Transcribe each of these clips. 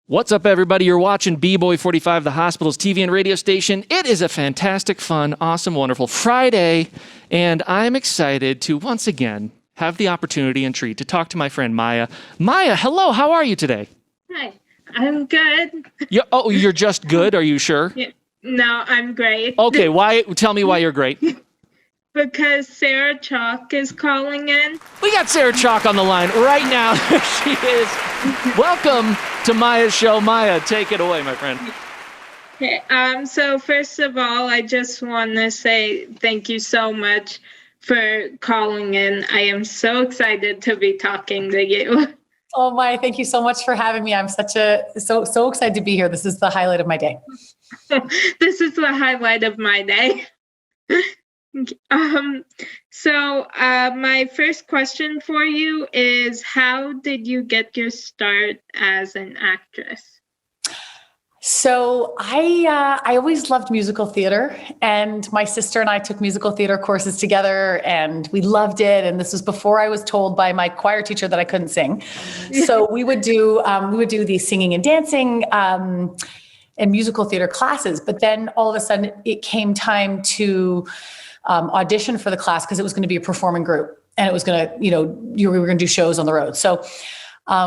What's up, everybody? You're watching B-Boy 45, the hospital's TV and radio station. It is a fantastic, fun, awesome, wonderful Friday, and I'm excited to once again have the opportunity and treat to talk to my friend Maya. Maya, hello. How are you today? Hi, I'm good. You're just good? Are you sure? Yeah. No, I'm great. Okay, why? Tell me why you're great. Because Sarah Chalke is calling in. We got Sarah Chalke on the line right now. There she is. Welcome to Maya's show. Maya, take it away, my friend. Okay, so first of all, I just want to say thank you so much for calling in. I am so excited to be talking to you. Oh, Maya, thank you so much for having me. I'm so excited to be here. This is the highlight of my day. This is the highlight of my day. My first question for you is, how did you get your start as an actress? So I always loved musical theater, and my sister and I took musical theater courses together, and we loved it. And this was before I was told by my choir teacher that I couldn't sing. So we would do these singing and dancing and musical theater classes. But then all of a sudden, it came time to audition for the class because it was going to be a performing group, and it was going to, we were going to do shows on the road. So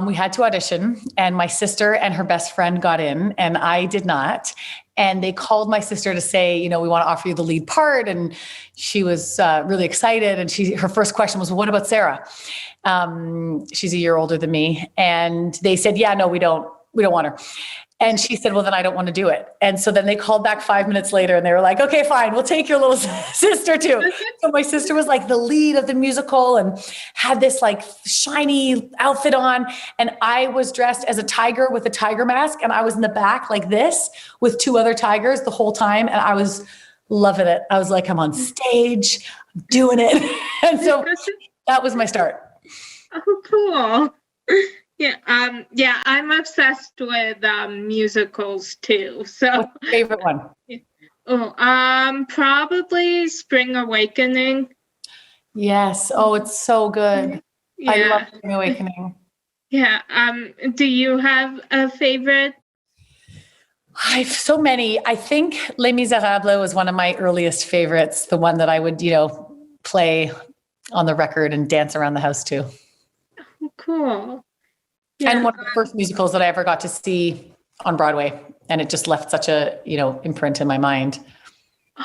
we had to audition, and my sister and her best friend got in, and I did not. And they called my sister to say, we want to offer you the lead part. And she was really excited. And her first question was, well, what about Sarah? She's a year older than me. And they said, yeah, no, we don't want her. And she said, well, then I don't want to do it. And so then they called back 5 minutes later, and they were like, okay, fine, we'll take your little sister too. So my sister was like the lead of the musical and had this like shiny outfit on. And I was dressed as a tiger with a tiger mask. And I was in the back like this with two other tigers the whole time. And I was loving it. I was like, I'm on stage, I'm doing it. And so that was my start. Oh, cool. Yeah, I'm obsessed with musicals too. So, what's your favorite one? Probably Spring Awakening. Yes. Oh, it's so good. Yeah. I love Spring Awakening. Yeah. Do you have a favorite? I've so many. I think Les Miserables was one of my earliest favorites. The one that I would, play on the record and dance around the house to. Oh, cool. Yeah. And one of the first musicals that I ever got to see on Broadway. And it just left such a, imprint in my mind.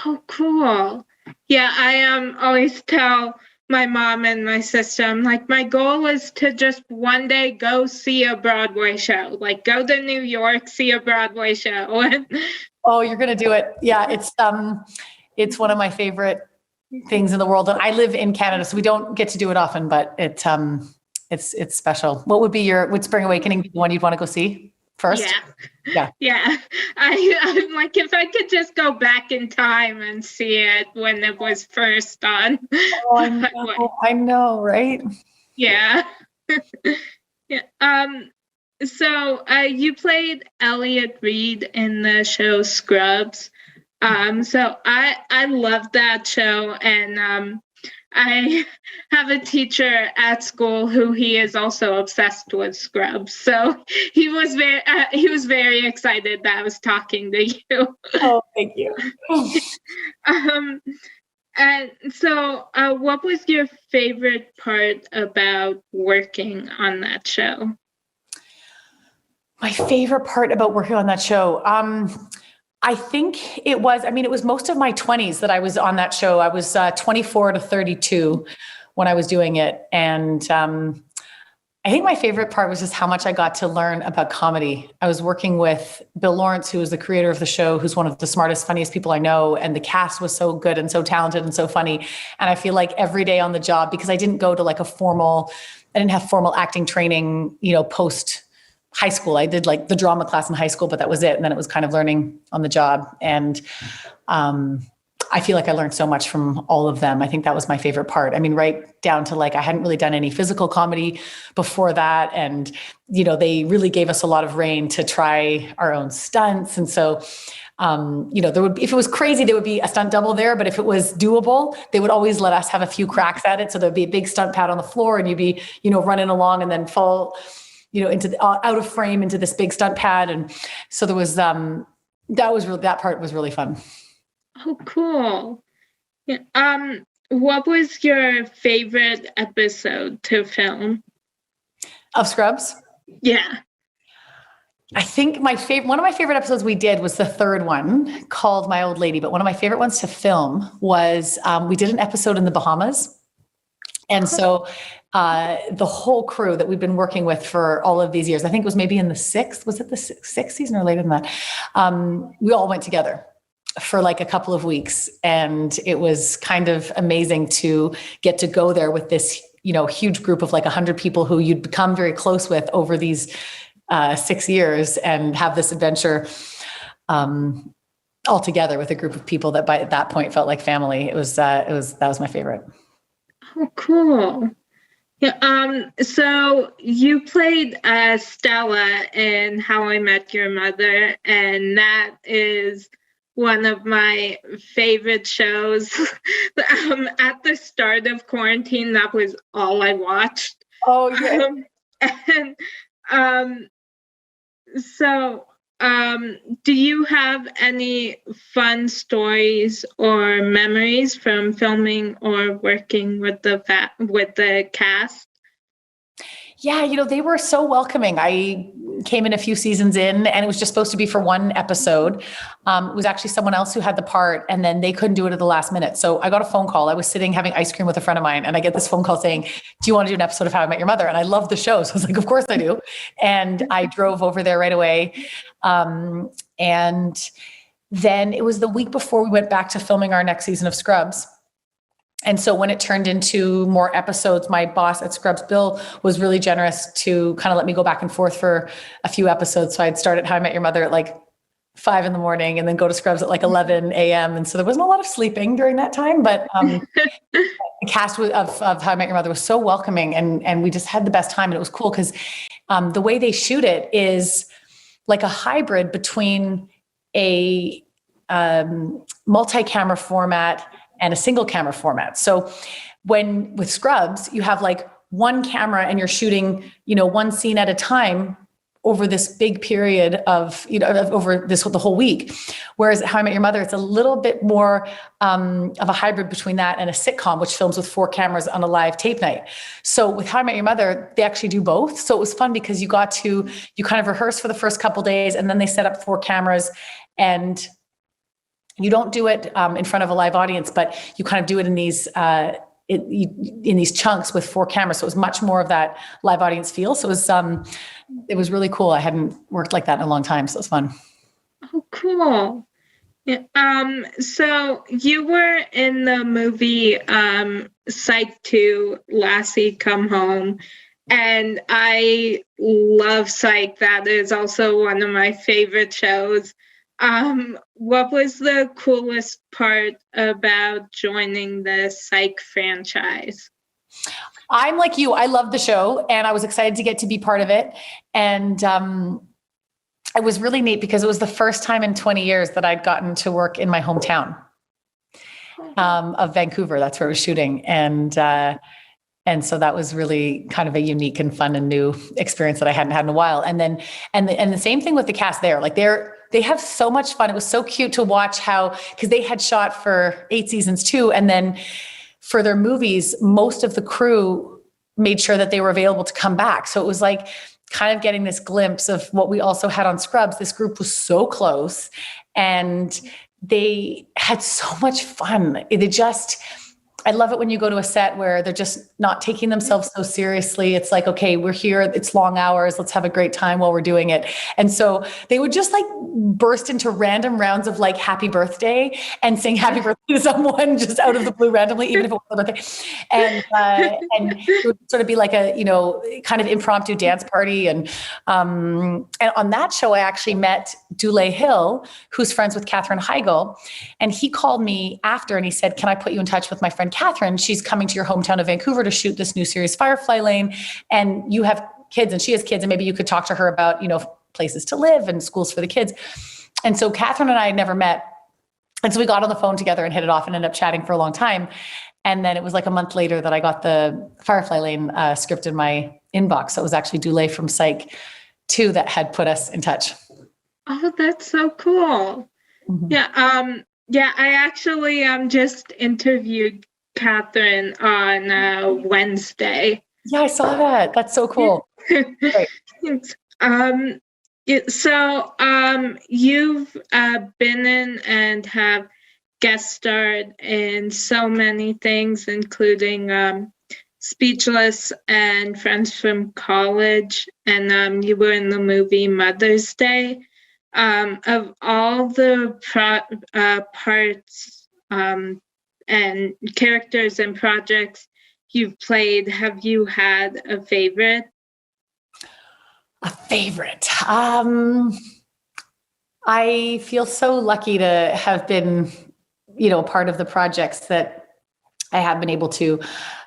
Oh, cool. Yeah, I always tell my mom and my sister, I'm like, my goal is to just one day go see a Broadway show. Like, go to New York, see a Broadway show. Oh, you're going to do it. Yeah, it's one of my favorite things in the world. And I live in Canada, so we don't get to do it often, but it's special. What would Spring Awakening be the one you'd want to go see first? Yeah. I'm like, if I could just go back in time and see it when it was first on. Oh, I know, right? Yeah. Yeah. So you played Elliot Reed in the show Scrubs. So I love that show, and I have a teacher at school who he is also obsessed with Scrubs. So he was very excited that I was talking to you. Oh, thank you. And so what was your favorite part about working on that show? My favorite part about working on that show, I think it was most of my 20s that I was on that show. I was 24 to 32 when I was doing it. And I think my favorite part was just how much I got to learn about comedy. I was working with Bill Lawrence, who was the creator of the show, who's one of the smartest, funniest people I know. And the cast was so good and so talented and so funny. And I feel like every day on the job, because I didn't go to I didn't have formal acting training, post high school. I did the drama class in high school, but that was it. And then it was kind of learning on the job. And I feel like I learned so much from all of them. I think that was my favorite part. I mean, right down to I hadn't really done any physical comedy before that. And, they really gave us a lot of rein to try our own stunts. And so, if it was crazy, there would be a stunt double there, but if it was doable, they would always let us have a few cracks at it. So there'd be a big stunt pad on the floor, and you'd be, running along and then fall into out of frame into this big stunt pad. And so there was, that part was really fun. Oh, cool. Yeah. What was your favorite episode to film? Of Scrubs? Yeah. I think one of my favorite episodes we did was the third one called My Old Lady. But one of my favorite ones to film was we did an episode in the Bahamas. And so the whole crew that we've been working with for all of these years, I think it was maybe in the sixth season or later than that, we all went together for like a couple of weeks. And it was kind of amazing to get to go there with this, huge group of like 100 people who you'd become very close with over these 6 years and have this adventure all together with a group of people that by that point felt like family. That was my favorite. Oh, cool. Yeah. So you played Stella in How I Met Your Mother, and that is one of my favorite shows. At the start of quarantine, that was all I watched. Oh, yeah. So, do you have any fun stories or memories from filming or working with the cast? Yeah, they were so welcoming. I came in a few seasons in, and it was just supposed to be for one episode. It was actually someone else who had the part, and then they couldn't do it at the last minute. So I got a phone call. I was sitting having ice cream with a friend of mine, and I get this phone call saying, "Do you want to do an episode of How I Met Your Mother?" And I love the show. So I was like, of course I do. And I drove over there right away. And then it was the week before we went back to filming our next season of Scrubs. And so when it turned into more episodes, my boss at Scrubs, Bill, was really generous to kind of let me go back and forth for a few episodes. So I'd start at How I Met Your Mother at like 5 a.m. and then go to Scrubs at like 11 a.m. And so there wasn't a lot of sleeping during that time, but the cast of How I Met Your Mother was so welcoming, and we just had the best time. And it was cool because the way they shoot it is like a hybrid between a multi-camera format and a single camera format. So with Scrubs, you have like one camera and you're shooting, one scene at a time over this big period of, over the whole week. Whereas at How I Met Your Mother, it's a little bit more of a hybrid between that and a sitcom, which films with 4 cameras on a live tape night. So with How I Met Your Mother, they actually do both. So it was fun because you kind of rehearse for the first couple days, and then they set up 4 cameras, and you don't do it in front of a live audience, but you kind of do it in these in these chunks with 4 cameras. So it was much more of that live audience feel. So it was really cool. I hadn't worked like that in a long time, so it was fun. Oh, cool. Yeah. So you were in the movie Psych 2, Lassie Come Home, and I love Psych. That is also one of my favorite shows. What was the coolest part about joining the Psych franchise? I'm like you. I love the show, and I was excited to get to be part of it. And it was really neat because it was the first time in 20 years that I'd gotten to work in my hometown of Vancouver. That's where I was shooting. And so that was really kind of a unique and fun and new experience that I hadn't had in a while. And the same thing with the cast there. Like they have so much fun. It was so cute to watch because they had shot for 8 seasons too. And then for their movies, most of the crew made sure that they were available to come back. So it was like kind of getting this glimpse of what we also had on Scrubs. This group was so close, and they had so much fun. I love it when you go to a set where they're just not taking themselves so seriously. It's like, okay, we're here. It's long hours. Let's have a great time while we're doing it. And so they would just like burst into random rounds of like happy birthday and sing happy birthday to someone just out of the blue randomly, even if it was their birthday. And it would sort of be like a, kind of impromptu dance party. And on that show, I actually met Dule Hill, who's friends with Katherine Heigl. And he called me after and he said, "Can I put you in touch with my friend Katherine? She's coming to your hometown of Vancouver to shoot this new series, Firefly Lane. And you have kids and she has kids, and maybe you could talk to her about, places to live and schools for the kids." And so Katherine and I had never met. And so we got on the phone together and hit it off and ended up chatting for a long time. And then it was like a month later that I got the Firefly Lane script in my inbox. So it was actually Dulé from Psych 2 that had put us in touch. Oh, that's so cool. Mhm. Yeah, I actually just interviewed Katherine on Wednesday. Yeah, I saw that. That's so cool. Great. You've been in and have guest starred in so many things, including Speechless and Friends from College, and you were in the movie Mother's Day. Of all the parts and characters and projects you've played, have you had a favorite? A favorite. I feel so lucky to have been, part of the projects that I have been able to.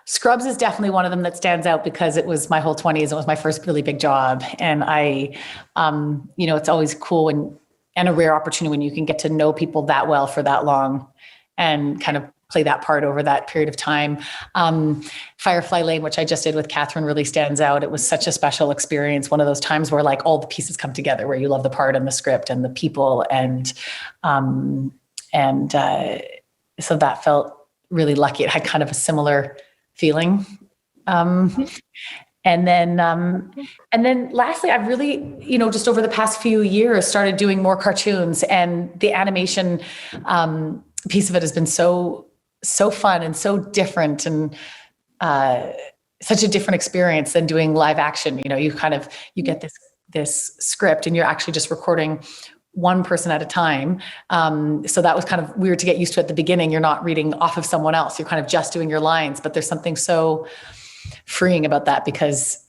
Scrubs is definitely one of them that stands out because it was my whole 20s. It was my first really big job. And it's always cool and a rare opportunity when you can get to know people that well for that long and kind of play that part over that period of time. Firefly Lane, which I just did with Katherine, really stands out. It was such a special experience. One of those times where like all the pieces come together, where you love the part and the script and the people. So that felt really lucky. It had kind of a similar feeling. And then lastly, I've really, just over the past few years started doing more cartoons, and the animation piece of it has been so fun and so different, and such a different experience than doing live action. You get this script and you're actually just recording one person at a time. So that was kind of weird to get used to at the beginning. You're not reading off of someone else. You're kind of just doing your lines, but there's something so freeing about that because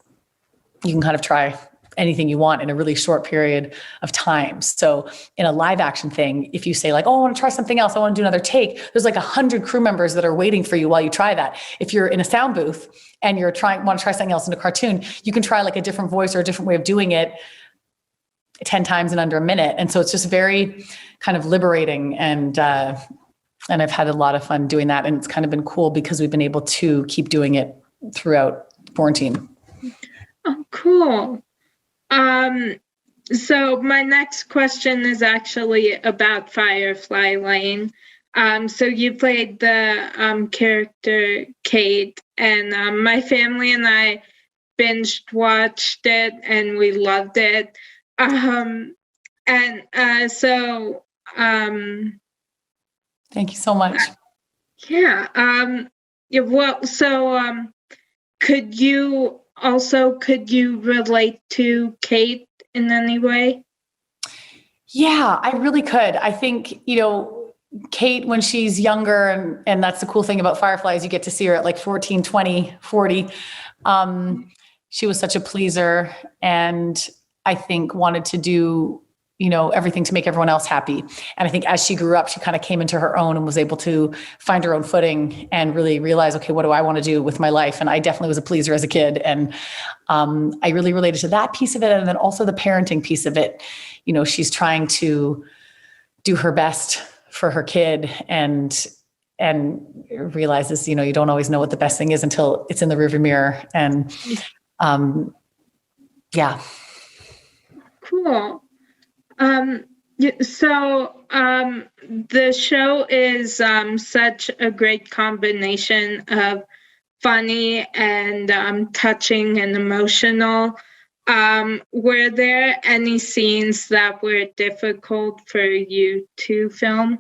you can kind of try anything you want in a really short period of time. So in a live action thing, if you say like, oh, I want to try something else, I want to do another take, there's like 100 crew members that are waiting for you while you try that. If you're in a sound booth and want to try something else in a cartoon, you can try like a different voice or a different way of doing it 10 times in under a minute. And so it's just very kind of liberating. And I've had a lot of fun doing that. And it's kind of been cool because we've been able to keep doing it throughout quarantine. Oh, cool. So my next question is actually about Firefly Lane. So you played the character Kate, and my family and I binged watched it and we loved it. Thank you so much. Could you relate to Kate in any way? Yeah, I really could. I think, Kate, when she's younger, and that's the cool thing about Fireflies, you get to see her at like 14, 20, 40. She was such a pleaser, and I think wanted to do, everything to make everyone else happy. And I think as she grew up, she kind of came into her own and was able to find her own footing and really realize, okay, what do I want to do with my life? And I definitely was a pleaser as a kid. And I really related to that piece of it. And then also the parenting piece of it. She's trying to do her best for her kid and realizes, you don't always know what the best thing is until it's in the rearview mirror. And yeah. Cool. The show is such a great combination of funny and touching and emotional. Were there any scenes that were difficult for you to film?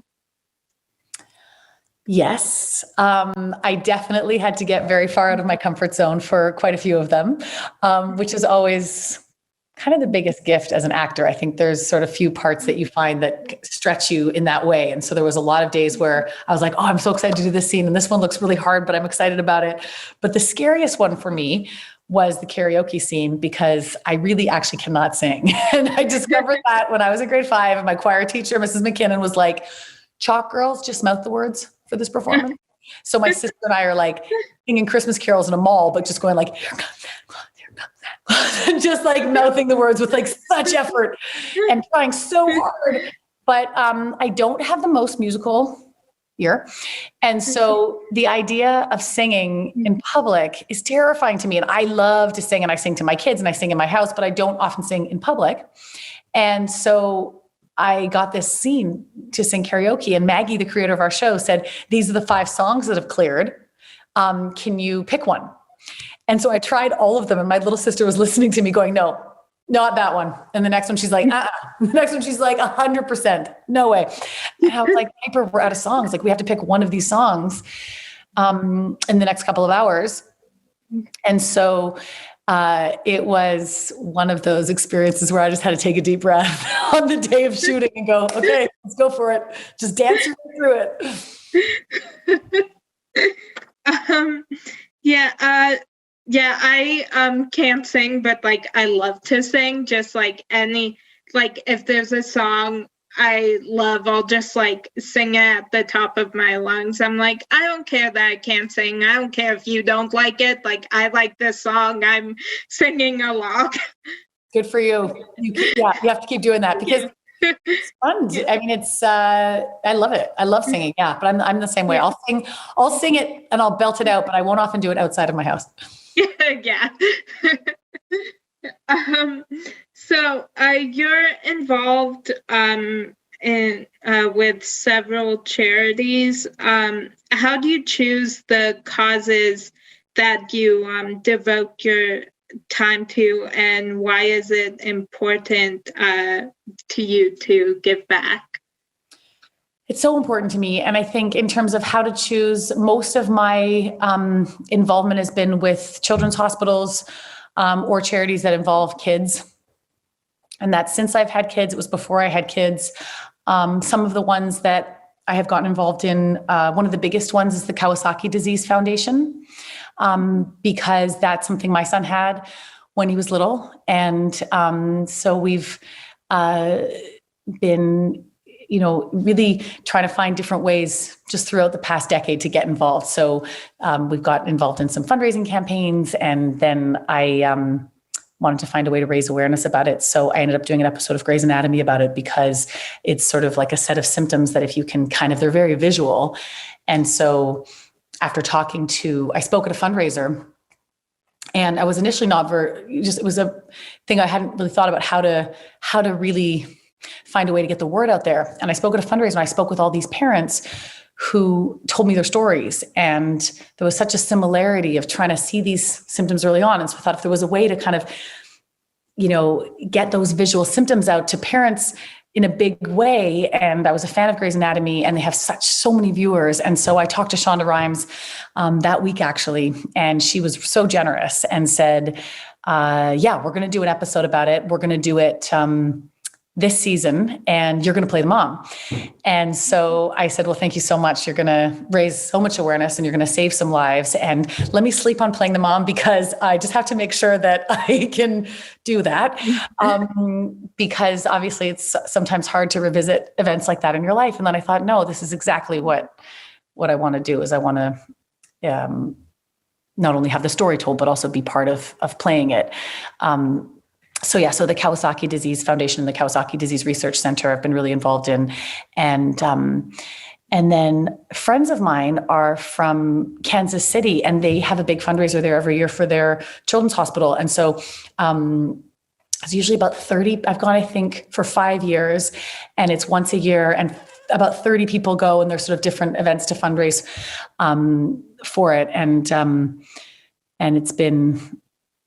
Yes, I definitely had to get very far out of my comfort zone for quite a few of them, which is always kind of the biggest gift as an actor. I think there's sort of few parts that you find that stretch you in that way. And so there was a lot of days where I was like, oh, I'm so excited to do this scene. And this one looks really hard, but I'm excited about it. But the scariest one for me was the karaoke scene because I really actually cannot sing. And I discovered that when I was in grade 5 and my choir teacher, Mrs. McKinnon, was like, Chalke girls, just mouth the words for this performance. So my sister and I are like singing Christmas carols in a mall, but just going like, here comes that, just like mouthing the words with like such effort and trying so hard. But I don't have the most musical ear. And so the idea of singing in public is terrifying to me. And I love to sing, and I sing to my kids and I sing in my house, but I don't often sing in public. And so I got this scene to sing karaoke, and Maggie, the creator of our show, said, these are the 5 songs that have cleared. Can you pick one? And so I tried all of them, and my little sister was listening to me going, no, not that one. And the next one, she's like, The next one, she's like, 100%, no way. And I was like, Piper, we're out of songs. Like, we have to pick one of these songs in the next couple of hours. And so it was one of those experiences where I just had to take a deep breath on the day of shooting and go, okay, let's go for it. Just dance your way through it. Yeah, I can't sing, but like I love to sing. Just like if there's a song I love, I'll just like sing it at the top of my lungs. I'm like, I don't care that I can't sing. I don't care if you don't like it. Like, I like this song. I'm singing along. Good for you. You have to keep doing that because it's fun. I mean, I love it. I love singing. Yeah, but I'm the same way. I'll sing it and I'll belt it out, but I won't often do it outside of my house. Yeah. So you're involved with several charities. How do you choose the causes that you devote your time to, and why is it important to you to give back? It's so important to me. And I think in terms of how to choose, most of my involvement has been with children's hospitals or charities that involve kids. And that since I've had kids, it was before I had kids. Some of the ones that I have gotten involved in, one of the biggest ones is the Kawasaki Disease Foundation, because that's something my son had when he was little. And so we've been really trying to find different ways just throughout the past decade to get involved. So we've got involved in some fundraising campaigns, and then I wanted to find a way to raise awareness about it. So I ended up doing an episode of Grey's Anatomy about it, because it's sort of like a set of symptoms that if you can they're very visual. And so after I spoke at a fundraiser, and I was initially it was a thing I hadn't really thought about how to really find a way to get the word out there. And I spoke at a fundraiser, and I spoke with all these parents who told me their stories. And there was such a similarity of trying to see these symptoms early on. And so I thought if there was a way to get those visual symptoms out to parents in a big way. And I was a fan of Grey's Anatomy, and they have so many viewers. And so I talked to Shonda Rhimes that week, actually, and she was so generous and said, we're going to do an episode about it. We're going to do it this season, and you're going to play the mom. And so I said, well, thank you so much. You're going to raise so much awareness, and you're going to save some lives. And let me sleep on playing the mom, because I just have to make sure that I can do that. Because obviously it's sometimes hard to revisit events like that in your life. And then I thought, no, this is exactly what I want to do. Is I want to not only have the story told, but also be part of playing it. So the Kawasaki Disease Foundation and the Kawasaki Disease Research Center I've been really involved in. And then friends of mine are from Kansas City, and they have a big fundraiser there every year for their children's hospital. And so it's usually about 30, I've gone, I think, for 5 years, and it's once a year, and about 30 people go, and there's sort of different events to fundraise for it. And it's been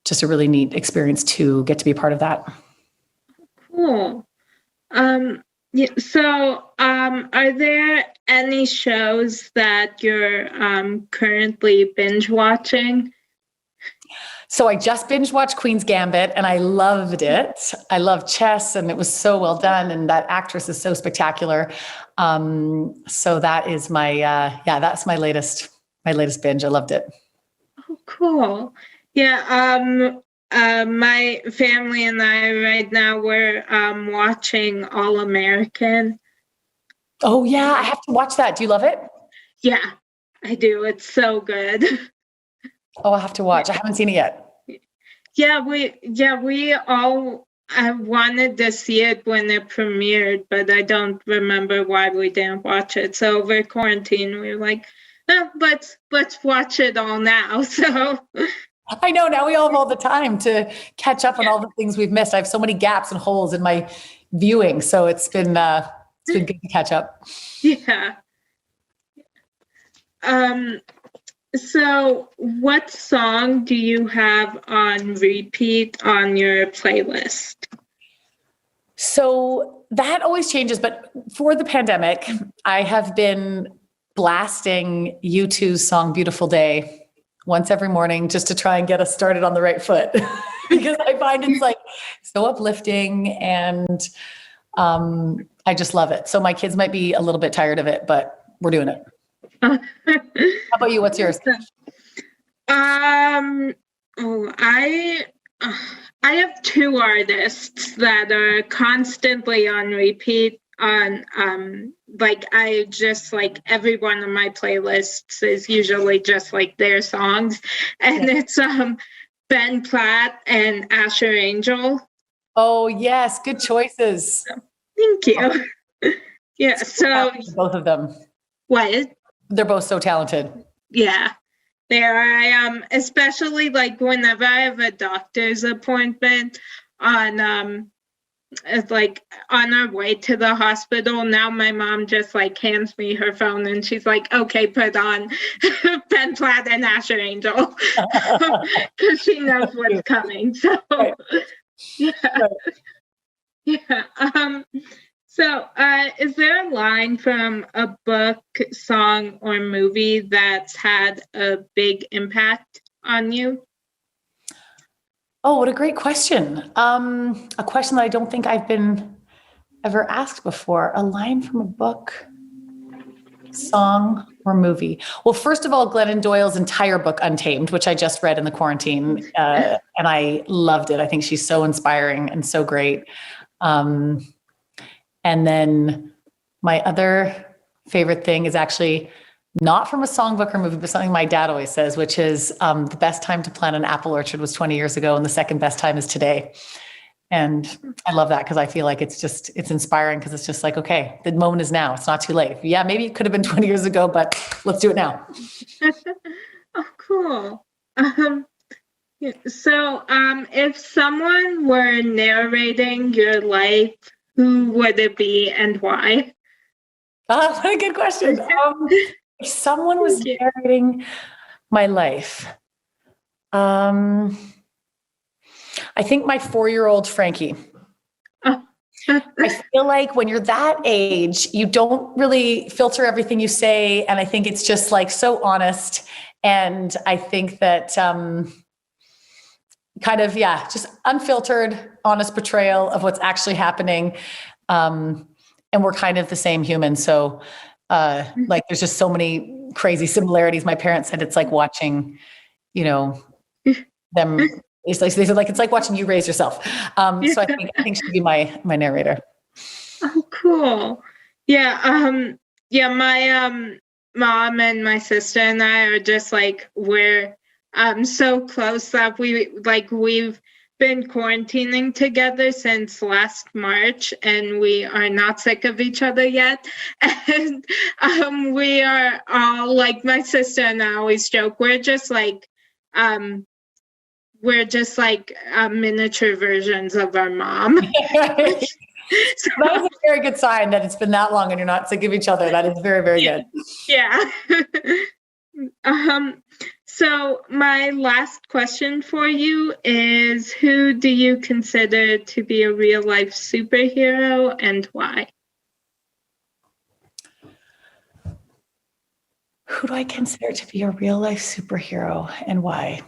just a really neat experience to get to be a part of that. Cool. So are there any shows that you're currently binge watching? So I just binge watched Queen's Gambit, and I loved it. I love chess, and it was so well done, and that actress is so spectacular. So that is that's my latest binge. I loved it. Oh, cool. Yeah, my family and I right now, we're watching All American. Oh yeah, I have to watch that. Do you love it? Yeah, I do. It's so good. Oh, I have to watch. I haven't seen it yet. Yeah, we all I wanted to see it when it premiered, but I don't remember why we didn't watch it. So over quarantine, we were like, oh, let's watch it all now. So I know, now we all have all the time to catch up on all the things we've missed. I have so many gaps and holes in my viewing, so it's been good to catch up. yeah. So what song do you have on repeat on your playlist? So that always changes, but for the pandemic, I have been blasting U2's song Beautiful Day once every morning just to try and get us started on the right foot. Because I find it's like so uplifting, and I just love it. So my kids might be a little bit tired of it, but we're doing it. How about you? What's yours? I have two artists that are constantly on repeat on like I just like every one of my playlists is usually just like their songs, and it's Ben Platt and Asher Angel. Oh yes, good choices. Thank you. Yeah, so both of them. What? They're both so talented. Yeah, they are. Especially like whenever I have a doctor's appointment on like on our way to the hospital. Now my mom just like hands me her phone and she's like, okay, put on Ben Platt and Asher Angel, because she knows what's coming. So right. Yeah. Right. Yeah. So is there a line from a book, song, or movie that's had a big impact on you? Oh, what a great question. A question that I don't think I've been ever asked before. A line from a book, song, or movie. Well, first of all, Glennon Doyle's entire book, Untamed, which I just read in the quarantine, and I loved it. I think she's so inspiring and so great. And then my other favorite thing is actually not from a songbook or movie, but something my dad always says, which is the best time to plant an apple orchard was 20 years ago, and the second best time is today. And I love that because I feel like it's inspiring, because it's just like, okay, the moment is now. It's not too late. Yeah, maybe it could have been 20 years ago, but let's do it now. Oh, cool. Yeah, so if someone were narrating your life, who would it be and why? What a good question. If someone was narrating my life, I think my 4-year-old Frankie. Oh. I feel like when you're that age, you don't really filter everything you say. And I think it's just like so honest. And I think that kind of, just unfiltered, honest portrayal of what's actually happening. And we're kind of the same human. So like there's just so many crazy similarities. My parents said it's like watching, them. It's like, they said, like, it's like watching you raise yourself. So I think she'd be my narrator. Oh, cool. Yeah. My mom and my sister and I are just like, we're so close that we've been quarantining together since last March, and we are not sick of each other yet. And we are all like, my sister and I always joke, we're just like miniature versions of our mom. So that is a very good sign that it's been that long and you're not sick of each other. That is very, very good. Yeah. So my last question for you is, who do you consider to be a real life superhero and why? Who do I consider to be a real life superhero and why?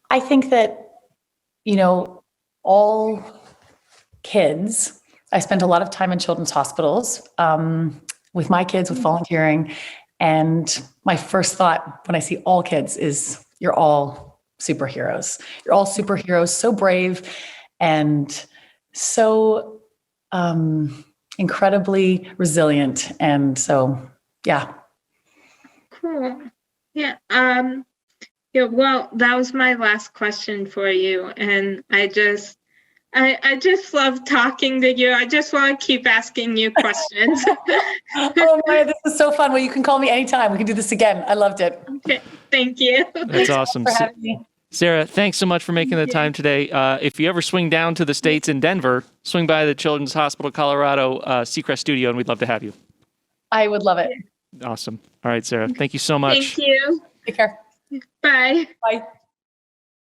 I think that, all kids, I spent a lot of time in children's hospitals with my kids, with volunteering. And my first thought when I see all kids is, you're all superheroes. You're all superheroes, so brave and so incredibly resilient. And so, yeah. Cool. Yeah. Yeah, well, that was my last question for you, and I just love talking to you. I just want to keep asking you questions. Oh my, this is so fun. Well, you can call me anytime. We can do this again. I loved it. Okay, thank you. That's awesome. For having me. Sarah, thanks so much for making the time today. If you ever swing down to the States in Denver, swing by the Children's Hospital Colorado Seacrest studio, and we'd love to have you. I would love it. Awesome. All right, Sarah. Thank you so much. Thank you. Take care. Bye. Bye.